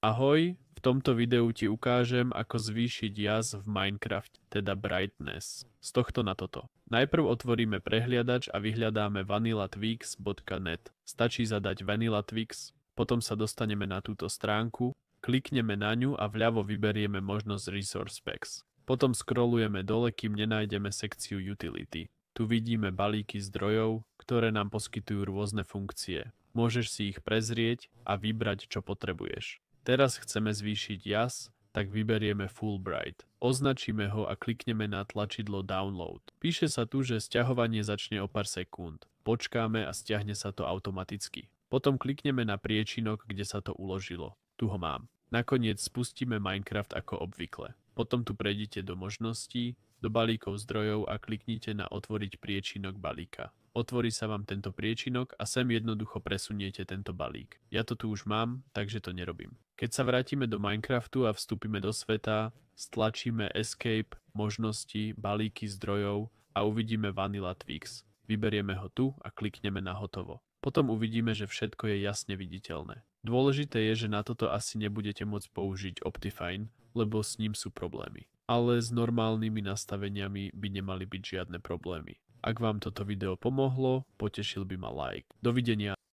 Ahoj, v tomto videu ti ukážem, ako zvýšiť jas v Minecraft, teda brightness. Z tohto na toto. Najprv otvoríme prehliadač a vyhľadáme vanillatwix.net. Stačí zadať vanillatwix, potom sa dostaneme na túto stránku, klikneme na ňu a vľavo vyberieme možnosť Resource Packs. Potom scrollujeme dole, kým nenájdeme sekciu Utility. Tu vidíme balíky zdrojov, ktoré nám poskytujú rôzne funkcie. Môžeš si ich prezrieť a vybrať, čo potrebuješ. Teraz chceme zvýšiť jas, tak vyberieme Fullbright. Označíme ho a klikneme na tlačidlo Download. Píše sa tu, že sťahovanie začne o pár sekúnd. Počkáme a stiahne sa to automaticky. Potom klikneme na priečinok, kde sa to uložilo. Tu ho mám. Nakoniec spustíme Minecraft ako obvykle. Potom tu prejdite do možností, do balíkov zdrojov a kliknite na otvoriť priečinok balíka. Otvorí sa vám tento priečinok a sem jednoducho presuniete tento balík. Ja to tu už mám, takže to nerobím. Keď sa vrátime do Minecraftu a vstúpime do sveta, stlačíme Escape, možnosti, balíky zdrojov a uvidíme Vanilla Twix. Vyberieme ho tu a klikneme na hotovo. Potom uvidíme, že všetko je jasne viditeľné. Dôležité je, že na toto asi nebudete môcť použiť Optifine, lebo s ním sú problémy. Ale s normálnymi nastaveniami by nemali byť žiadne problémy. Ak vám toto video pomohlo, potešil by ma like. Dovidenia.